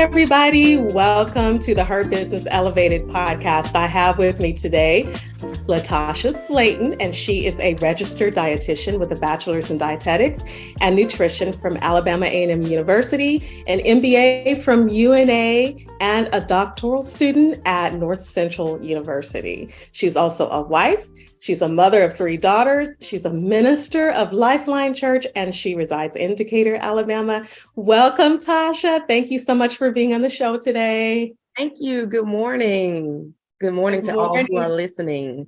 everybody. Welcome to the Her Business Elevated podcast. I have with me today Latasha Slaton, and she is a registered dietitian with a bachelor's in dietetics and nutrition from Alabama A&M University, an MBA from UNA, and a doctoral student at North Central University. She's also a wife. She's a mother of 3 daughters. She's a minister of Lifeline Church, and she resides in Decatur, Alabama. Welcome, Tasha. Thank you so much for being on the show today. Thank you. Good morning. Good morning to all who are listening.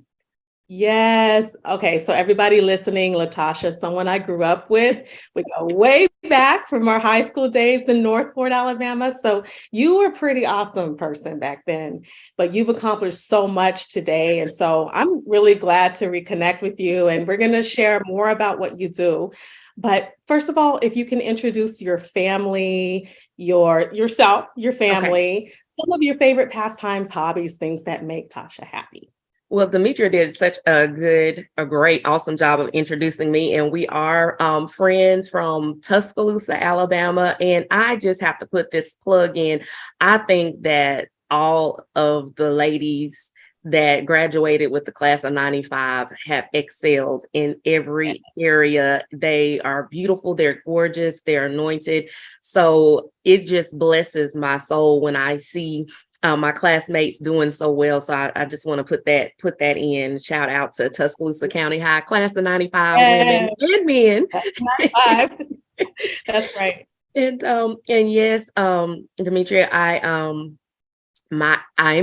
Yes. Okay. So everybody listening, Latasha, someone I grew up with. We go way back from our high school days in Northport, Alabama. So you were a pretty awesome person back then, but you've accomplished so much today. And so I'm really glad to reconnect with you, and we're going to share more about what you do. But first of all, if you can introduce your family, yourself, your family, some of your favorite pastimes, hobbies, things that make Tasha happy. Well, Demetria did such a great, awesome job of introducing me. And we are friends from Tuscaloosa, Alabama. And I just have to put this plug in. I think that all of the ladies that graduated with the class of 95 have excelled in every area. They are beautiful. They're gorgeous. They're anointed. So it just blesses my soul when I see my classmates doing so well. So I just want to put that in. Shout out to Tuscaloosa County High class of 95 women and men. That's 95. That's right. And yes, Demetria, I'm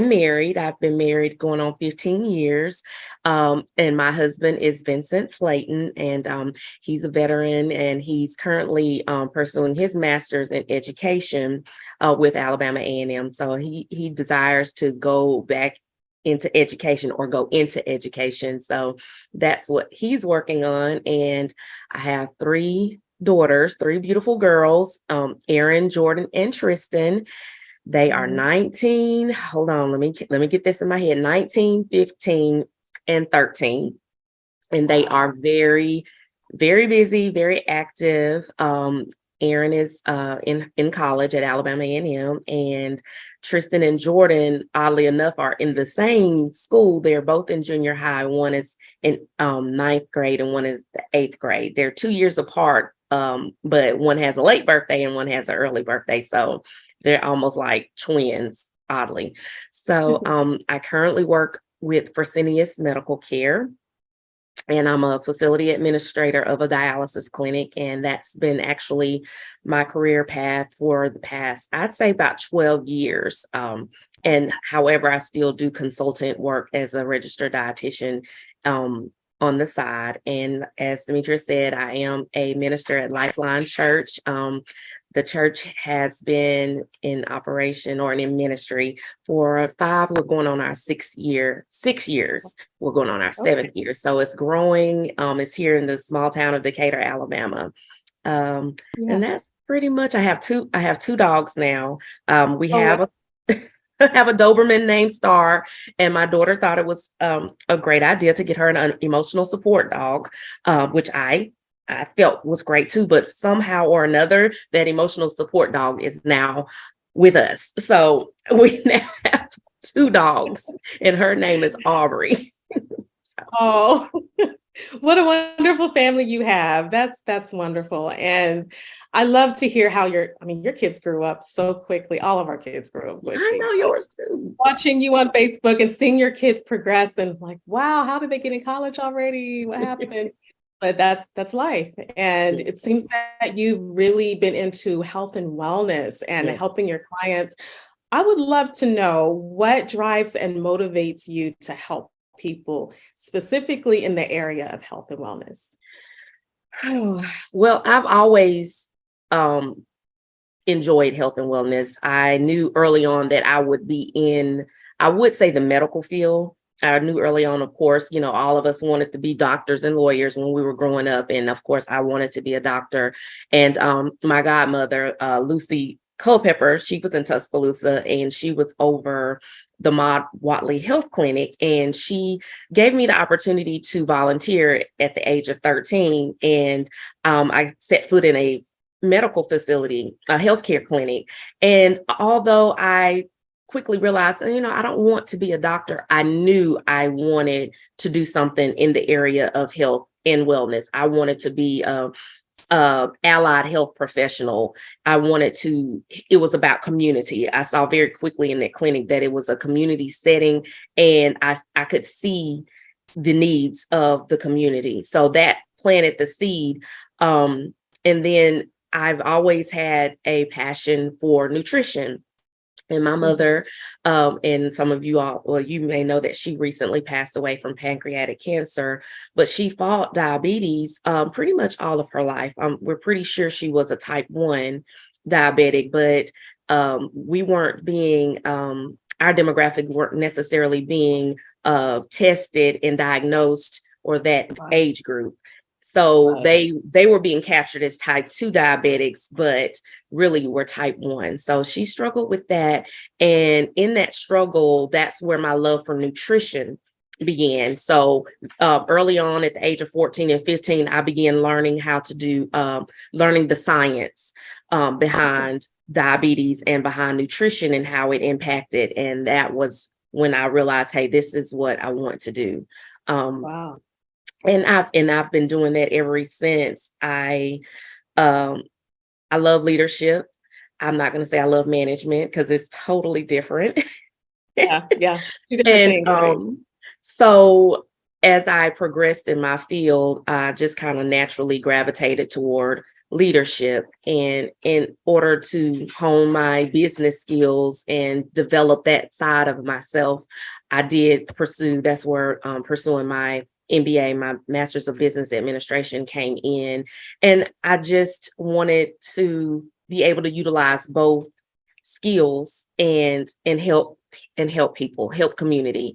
married. I've been married going on 15 years. And my husband is Vincent Slaton, and he's a veteran, and he's currently pursuing his master's in education with Alabama A&M. So he desires to go back into education or go into education. So that's what he's working on. And I have 3 daughters, 3 beautiful girls, Erin, Jordan, and Tristan. They are 19. Hold on, let me get this in my head. 19, 15, and 13. And they are very, very busy, very active. Erin is in college at Alabama A&M, and Tristan and Jordan, oddly enough, are in the same school. They're both in junior high. One is in 9th grade and one is the 8th grade. They're 2 years apart, but one has a late birthday and one has an early birthday. So they're almost like twins, oddly. So I currently work with Fresenius Medical Care, and I'm a facility administrator of a dialysis clinic. And that's been actually my career path for the past, I'd say about 12 years. And however, I still do consultant work as a registered dietitian on the side. And as Demetria said, I am a minister at Lifeline Church. The church has been in operation or in ministry for 5. We're going on our 6 years. We're going on our 7th year. So it's growing. It's here in the small town of Decatur, Alabama. And that's pretty much. I have two dogs now. We have have a Doberman named Star, and my daughter thought it was a great idea to get her an emotional support dog, which I felt was great too, but somehow or another, that emotional support dog is now with us. So we now have 2 dogs, and her name is Aubrey. Oh, what a wonderful family you have. That's wonderful. And I love to hear how your kids grew up so quickly. All of our kids grew up quickly. I know yours too. Watching you on Facebook and seeing your kids progress and like, wow, how did they get in college already? What happened? But that's life. And it seems that you've really been into health and wellness and helping your clients. I would love to know what drives and motivates you to help people, specifically in the area of health and wellness. Well, I've always enjoyed health and wellness. I knew early on that I would be in, I would say, the medical field. I knew early on, of course, all of us wanted to be doctors and lawyers when we were growing up. And of course, I wanted to be a doctor. And my godmother, Lucy Culpepper, she was in Tuscaloosa, and she was over the Maud Watley Health Clinic. And she gave me the opportunity to volunteer at the age of 13. And I set foot in a medical facility, a healthcare clinic. And although I quickly realized, I don't want to be a doctor, I knew I wanted to do something in the area of health and wellness. I wanted to be allied health professional. It was about community. I saw very quickly in that clinic that it was a community setting, and I could see the needs of the community. So that planted the seed. And then I've always had a passion for nutrition. And my mother, and some of you all, well, you may know that she recently passed away from pancreatic cancer, but she fought diabetes pretty much all of her life. We're pretty sure she was a type 1 diabetic, but we weren't being, our demographic weren't necessarily being tested and diagnosed, or that age group. So they were being captured as type 2 diabetics, but really were type 1. So she struggled with that. And in that struggle, that's where my love for nutrition began. So early on at the age of 14 and 15, I began learning how to do, learning the science behind diabetes and behind nutrition and how it impacted. And that was when I realized, hey, this is what I want to do. Wow. And I've been doing that ever since. I love leadership. I'm not going to say I love management because it's totally different. Yeah. Two different And things, right? So as I progressed in my field, I just kind of naturally gravitated toward leadership. And in order to hone my business skills and develop that side of myself, I did pursue, that's where pursuing my MBA, my Master's of Business Administration came in. And I just wanted to be able to utilize both skills and help people, help community.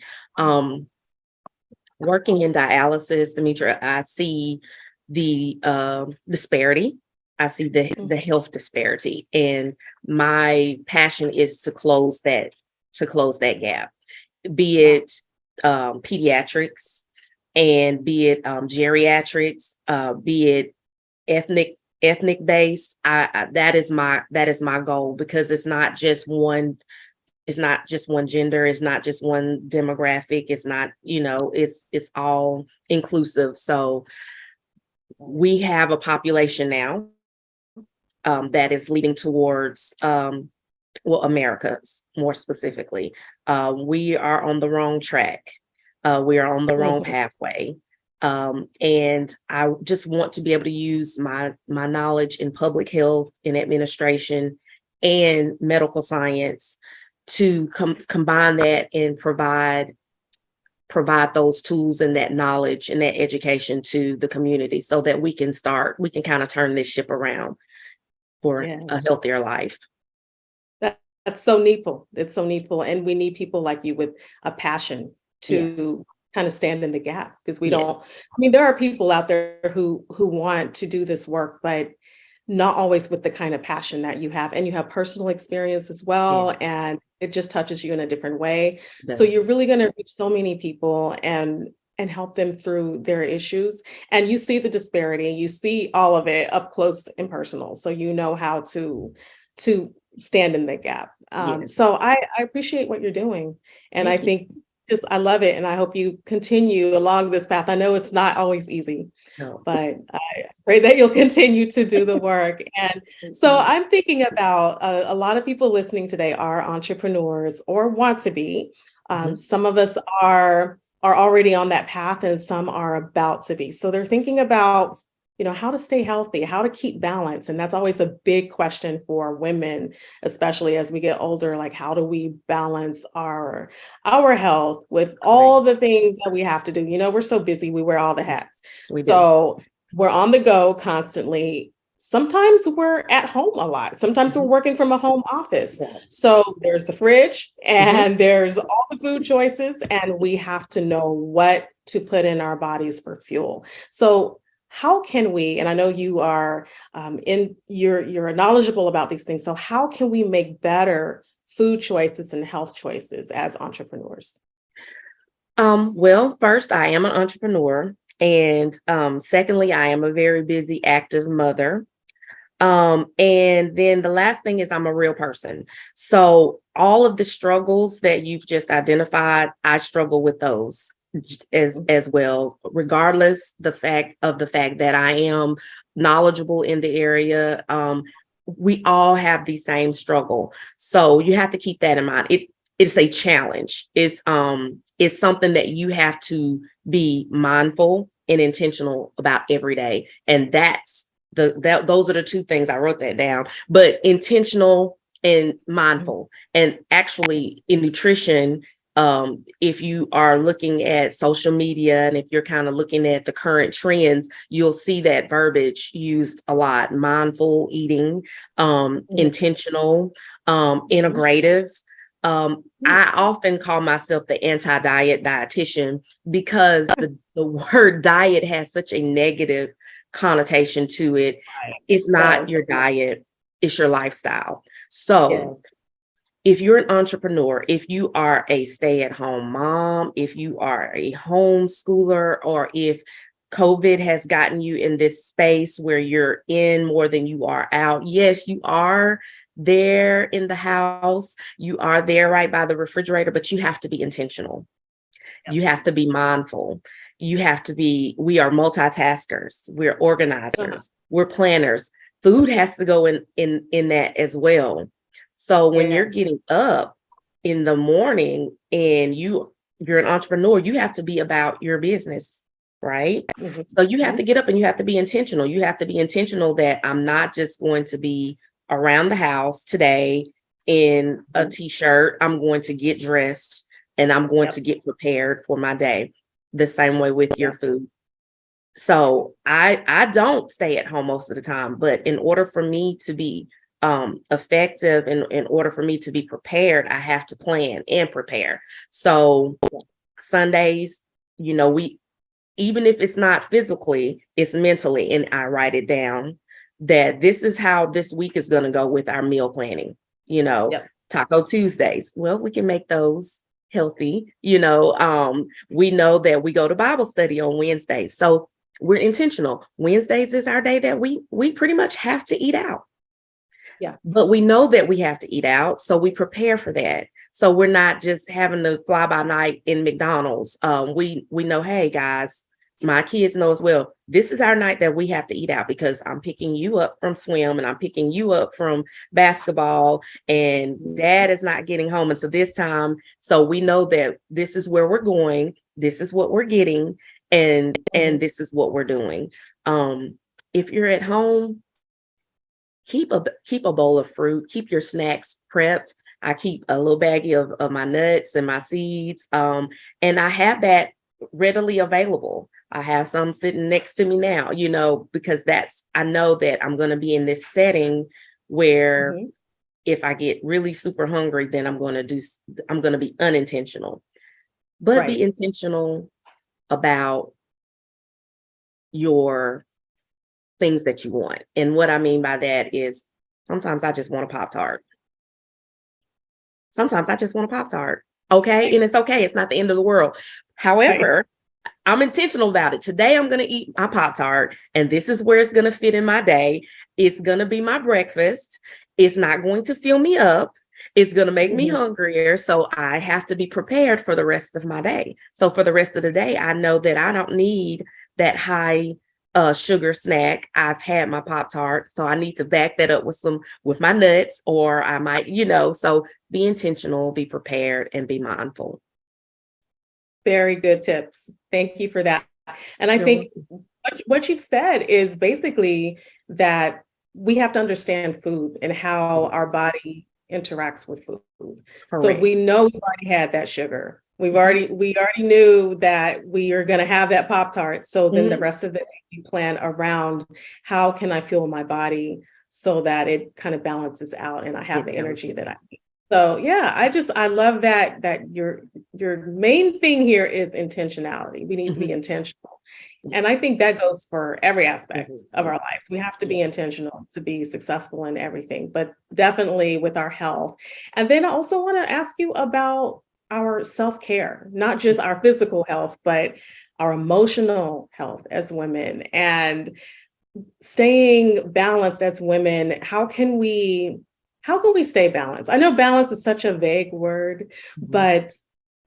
Working in dialysis, Demetra, I see the disparity. I see the health disparity, and my passion is to close that gap, be it pediatrics, and be it geriatrics, be it ethnic based. That is my goal, because it's not just one gender, it's not just one demographic, it's not, it's all inclusive. So we have a population now that is leading towards America more specifically. We are on the wrong track. We are on the wrong pathway. And I just want to be able to use my knowledge in public health, in administration, and medical science to combine that and provide those tools and that knowledge and that education to the community, so that we can kind of turn this ship around for a healthier life. That's so needful. It's so needful. And we need people like you with a passion to kind of stand in the gap, because we don't, there are people out there who want to do this work, but not always with the kind of passion that you have. And you have personal experience as well. And it just touches you in a different way. So you're really going to reach so many people and help them through their issues. And you see the disparity, you see all of it up close and personal. So you know how to stand in the gap. So I appreciate what you're doing. And I think I love it. And I hope you continue along this path. I know it's not always easy, but I pray that you'll continue to do the work. And so I'm thinking about a lot of people listening today are entrepreneurs or want to be. Some of us are already on that path, and some are about to be. So they're thinking about, how to stay healthy, how to keep balance. And that's always a big question for women, especially as we get older. Like, how do we balance our health with all the things that we have to do? We're so busy, we wear all the hats. So we're on the go constantly. Sometimes we're at home a lot. Sometimes we're working from a home office. So there's the fridge and there's all the food choices, and we have to know what to put in our bodies for fuel. So how can we, and I know you are you're knowledgeable about these things. So how can we make better food choices and health choices as entrepreneurs? Well, first, I am an entrepreneur. And secondly, I am a very busy, active mother. And then the last thing is I'm a real person. So all of the struggles that you've just identified, I struggle with those as well, regardless the fact that I am knowledgeable in the area. We all have the same struggle. So you have to keep that in mind. It's a challenge. It's something that you have to be mindful and intentional about every day. And those are the two things. I wrote that down, but intentional and mindful. And actually in nutrition, if you are looking at social media and if you're kind of looking at the current trends, you'll see that verbiage used a lot: mindful eating, intentional, integrative. I often call myself the anti-diet dietitian because the word diet has such a negative connotation to it. It's not your diet, it's your lifestyle. So Yes. if you're an entrepreneur, if you are a stay-at-home mom, if you are a homeschooler, or if COVID has gotten you in this space where you're in more than you are out, yes, you are there in the house, you are there right by the refrigerator, but you have to be intentional. Yep. You have to be mindful. We are multitaskers, we're organizers, we're planners. Food has to go in that as well. So when you're getting up in the morning and you're an entrepreneur, you have to be about your business, right? Mm-hmm. So you have to get up and you have to be intentional. You have to be intentional that I'm not just going to be around the house today in a t-shirt. I'm going to get dressed and I'm going to get prepared for my day. The same way with your food. So I don't stay at home most of the time, but in order for me to be effective and in order for me to be prepared, I have to plan and prepare. So Sundays, we, even if it's not physically, it's mentally, and I write it down that this is how this week is going to go with our meal planning. Taco Tuesdays. Well, we can make those healthy. We know that we go to Bible study on Wednesdays. So we're intentional. Wednesdays is our day that we pretty much have to eat out. Yeah. But we know that we have to eat out. So we prepare for that. So we're not just having to fly by night in McDonald's. We know, hey guys, my kids know as well, this is our night that we have to eat out because I'm picking you up from swim and I'm picking you up from basketball and dad is not getting home until this time. So we know that this is where we're going. This is what we're getting. And this is what we're doing. If you're at home, keep a bowl of fruit, keep your snacks prepped. I keep a little baggie of my nuts and my seeds. And I have that readily available. I have some sitting next to me now, because I know that I'm going to be in this setting where if I get really super hungry, then I'm going to be unintentional, but be intentional about your things that you want. And what I mean by that is sometimes I just want a Pop-Tart. Sometimes I just want a Pop-Tart. Okay. And it's okay. It's not the end of the world. However, I'm intentional about it. Today, I'm going to eat my Pop-Tart, and this is where it's going to fit in my day. It's going to be my breakfast. It's not going to fill me up. It's going to make me hungrier. So I have to be prepared for the rest of my day. So for the rest of the day, I know that I don't need that high sugar snack. I've had my Pop-Tart, so I need to back that up with my nuts, or I might, so be intentional, be prepared, and be mindful. Very good tips. Thank you for that. And I think what you've said is basically that we have to understand food and how our body interacts with food. Correct. So we know we've already had that sugar. We already knew that we are going to have that Pop-Tart. So then the rest of the day you plan around how can I fuel my body so that it kind of balances out and I have the energy that I need. So yeah, I love that your main thing here is intentionality. We need to be intentional. And I think that goes for every aspect of our lives. We have to be intentional to be successful in everything, but definitely with our health. And then I also want to ask you about our self-care, not just our physical health, but our emotional health as women. And staying balanced as women, how can we stay balanced? I know balance is such a vague word, but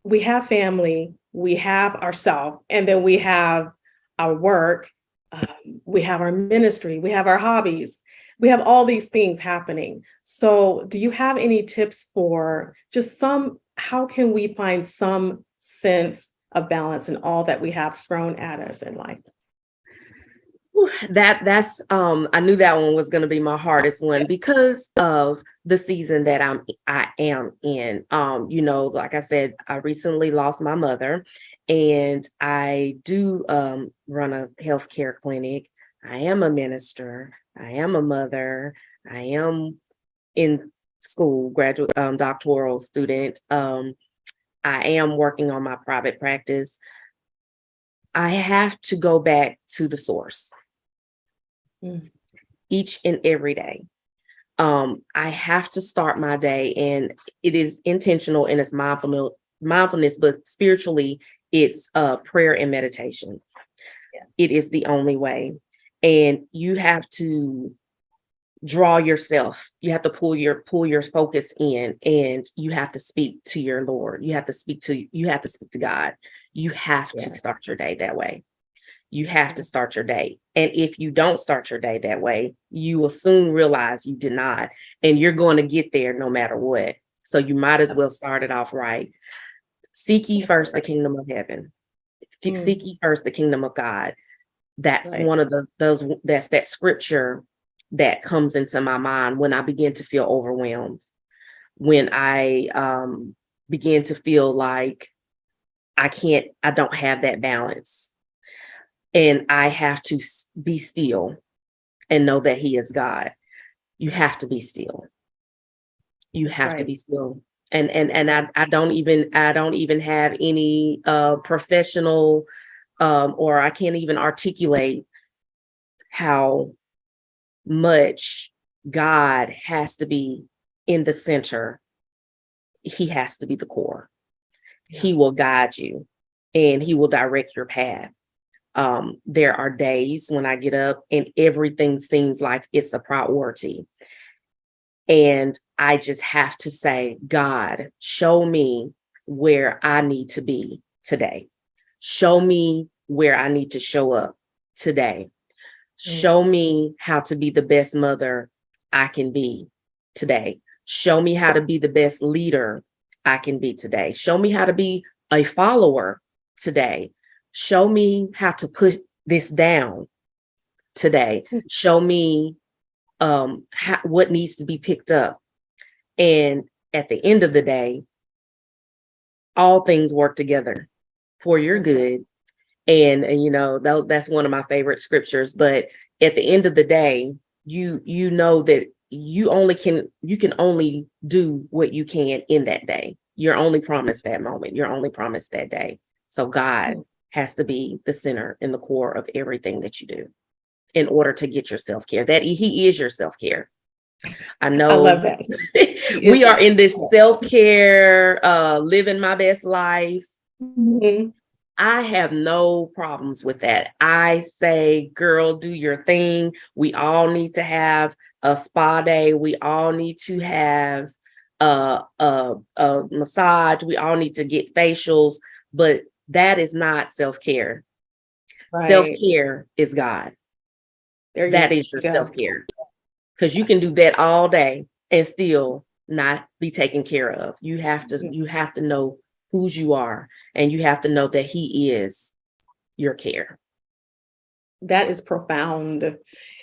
we have family, we have ourselves, and then we have our work, we have our ministry, we have our hobbies, we have all these things happening. So, do you have any tips for just how can we find some sense of balance in all that we have thrown at us in life? That's I knew that one was going to be my hardest one because of the season that I am in. Like I said, I recently lost my mother, and I do run a healthcare clinic. I am a minister. I am a mother. I am in school, graduate doctoral student. I am working on my private practice. I have to go back to the source each and every day. I have to start my day, and it is intentional and it's mindfulness, but spiritually, it's prayer and meditation. Yeah. It is the only way. And you have to draw yourself. You have to pull your focus in, and you have to speak to your Lord. You have to speak to God. You have to start your day that way. You have to start your day. And if you don't start your day that way, you will soon realize you did not. And you're going to get there no matter what. So you might as well start it off right. Seek ye first the kingdom of heaven. Seek ye first the kingdom of God. That's one of that's that scripture that comes into my mind when I begin to feel overwhelmed. When I begin to feel like I don't have that balance. And I have to be still and know that He is God. You have to be still. You have to be still. And I don't even have any professional or I can't even articulate how much God has to be in the center. He has to be the core. Yeah. He will guide you and He will direct your path. There are days when I get up and everything seems like it's a priority. And I just have to say, God, show me where I need to be today. Show me where I need to show up today. Show me how to be the best mother I can be today. Show me how to be the best leader I can be today. Show me how to be a follower today. Show me how to put this down today. Show me what needs to be picked up. And at the end of the day, all things work together for your good. And that's one of my favorite scriptures. But at the end of the day, you know that you can only do what you can in that day. You're only promised that moment. You're only promised that day. So God has to be the center and the core of everything that you do in order to get your self-care. That He is your self-care. I know. I love that. We are in this self-care, living my best life. Mm-hmm. I have no problems with that. I say, girl, do your thing. We all need to have a spa day. We all need to have a massage. We all need to get facials, but that is not self-care. Right. Self-care is God. That is your self-care. Because you can do that all day and still not be taken care of. You have to know whose you are, and you have to know that He is your care. That is profound.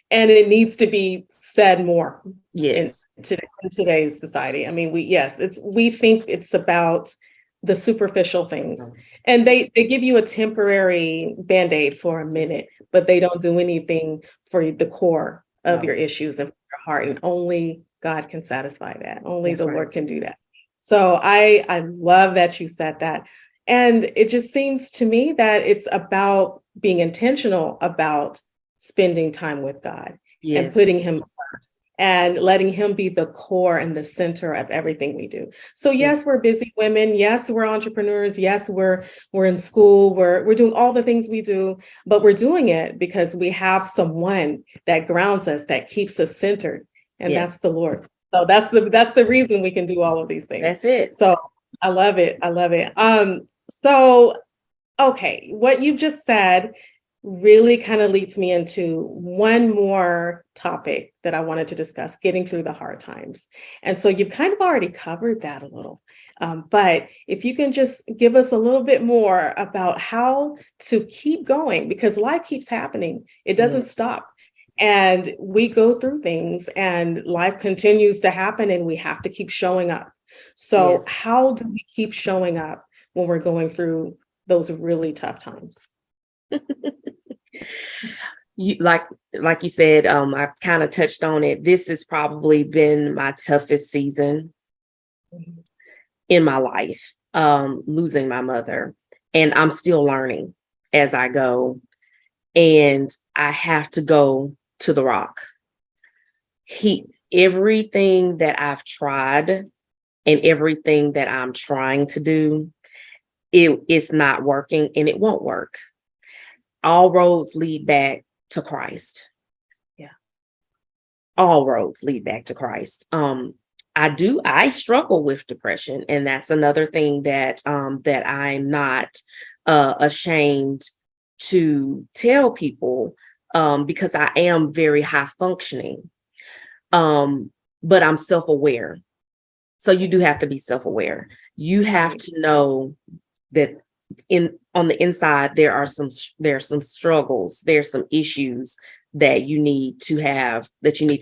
And it needs to be said more. Yes. In today's society. I mean, we think it's about the superficial things. And they give you a temporary Band-Aid for a minute, but they don't do anything for the core of your issues and your heart. And only God can satisfy that. Only the Lord can do that. So I love that you said that. And it just seems to me that it's about being intentional about spending time with God and putting Him first. and letting him be the core and the center of everything we do. So yes, we're busy women. Yes, we're entrepreneurs. Yes, we're in school. We're doing all the things we do, but we're doing it because we have someone that grounds us, that keeps us centered, and that's the Lord. So that's the reason we can do all of these things. That's it. So I love it. I love it. So okay, what you just said really kind of leads me into one more topic that I wanted to discuss, getting through the hard times. And so you've kind of already covered that a little, but if you can just give us a little bit more about how to keep going, because life keeps happening. It doesn't stop. And we go through things and life continues to happen and we have to keep showing up. So how do we keep showing up when we're going through those really tough times? Like you said, I kind of touched on it. This has probably been my toughest season in my life, losing my mother. And I'm still learning as I go. And I have to go to the rock. Everything that I've tried and everything that I'm trying to do, it's not working and it won't work. All roads lead back to Christ. Yeah. All roads lead back to Christ. I struggle with depression, and that's another thing that I'm not ashamed to tell people, because I am very high functioning. But I'm self-aware. So you do have to be self-aware. You have to know that on the inside, there are some struggles, there's some issues that you need to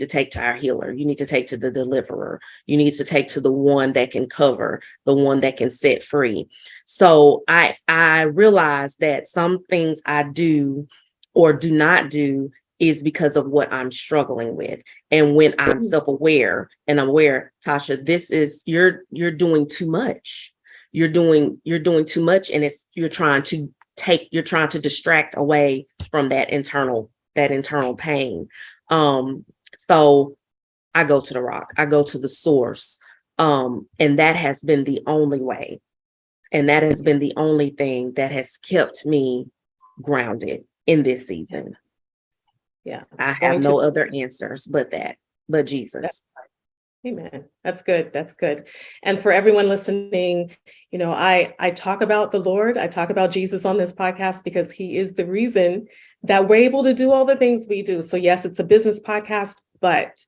take to our healer. You need to take to the deliverer. You need to take to the one that can cover, the one that can set free. So I realize that some things I do or do not do is because of what I'm struggling with. And when I'm self-aware and I'm aware, Tasha, this is, you're doing too much. You're doing too much, and you're trying to distract away from that internal pain. So I go to the rock, I go to the source. And that has been the only way. And that has been the only thing that has kept me grounded in this season. Yeah. I have no other answers but Jesus. Amen. That's good. That's good. And for everyone listening, I talk about the Lord. I talk about Jesus on this podcast because he is the reason that we're able to do all the things we do. So yes, it's a business podcast, but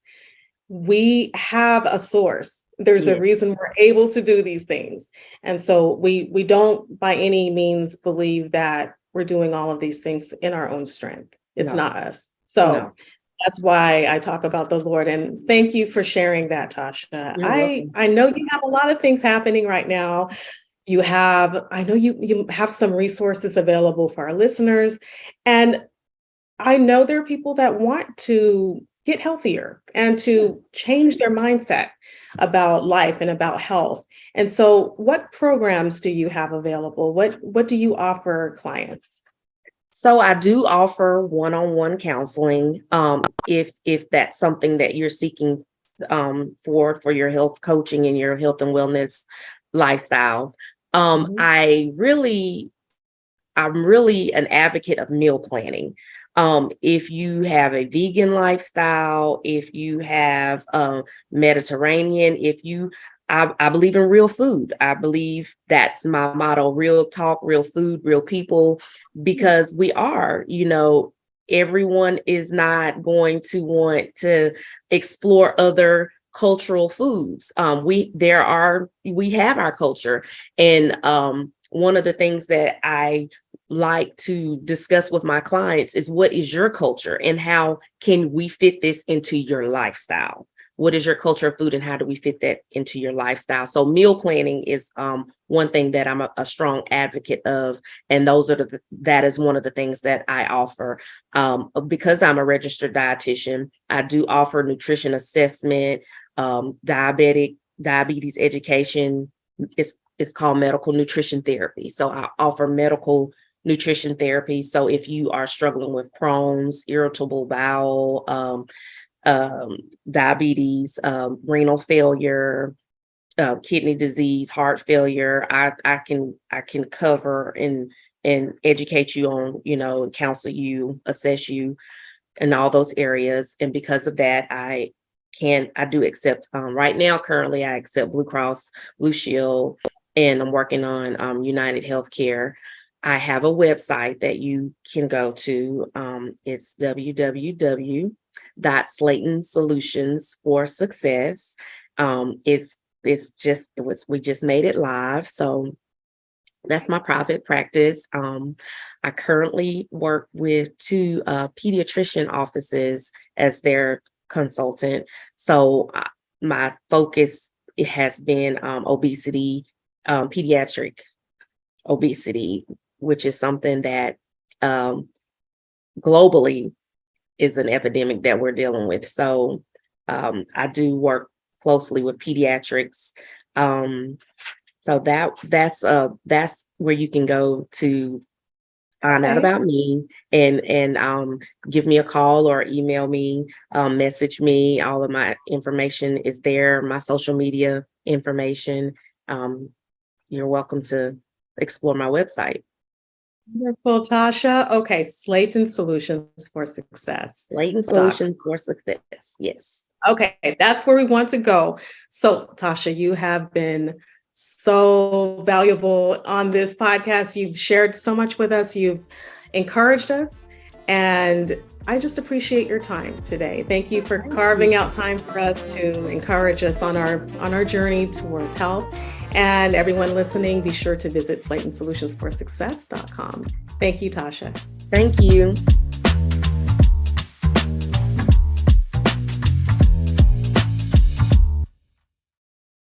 we have a source. There's a reason we're able to do these things. And so we don't by any means believe that we're doing all of these things in our own strength. It's not us. So that's why I talk about the Lord. And thank you for sharing that, Tasha. I know you have a lot of things happening right now. I know you have some resources available for our listeners. And I know there are people that want to get healthier and to change their mindset about life and about health. And so what programs do you have available? What do you offer clients? So I do offer one-on-one counseling. If that's something that you're seeking for your health coaching and your health and wellness lifestyle. I'm really an advocate of meal planning. If you have a vegan lifestyle, if you have Mediterranean, I believe in real food. I believe that's my motto: real talk, real food, real people, because everyone is not going to want to explore other cultural foods. We have our culture. And one of the things that I like to discuss with my clients is, what is your culture and how can we fit this into your lifestyle? What is your culture of food and how do we fit that into your lifestyle? So meal planning is one thing that I'm a strong advocate of. And that is one of the things that I offer. Because I'm a registered dietitian, I do offer nutrition assessment, diabetes education. It's called medical nutrition therapy. So I offer medical nutrition therapy. So if you are struggling with Crohn's, irritable bowel, diabetes, renal failure, kidney disease, heart failure. I can cover and educate you on, and counsel you, assess you in all those areas. And because of that, I do accept, right now, currently I accept Blue Cross Blue Shield, and I'm working on United Healthcare. I have a website that you can go to. It's www.slatonsolutions for success. We just made it live. So that's my private practice. I currently work with two pediatrician offices as their consultant. So my focus, it has been obesity, pediatric obesity, which is something that globally is an epidemic that we're dealing with. So I do work closely with pediatrics. So that's where you can go to find out about me, and give me a call or email me, message me. All of my information is there, my social media information. You're welcome to explore my website. Wonderful, Tasha. Okay, Slaton Solutions for Success. Slaton Solutions for Success. Yes. Okay, that's where we want to go. So, Tasha, you have been so valuable on this podcast. You've shared so much with us. You've encouraged us, and I just appreciate your time today. Thank you for carving out time for us to encourage us on our journey towards health. And everyone listening, be sure to visit SlatonSolutionsForSuccess.com. Thank you, Tasha. Thank you.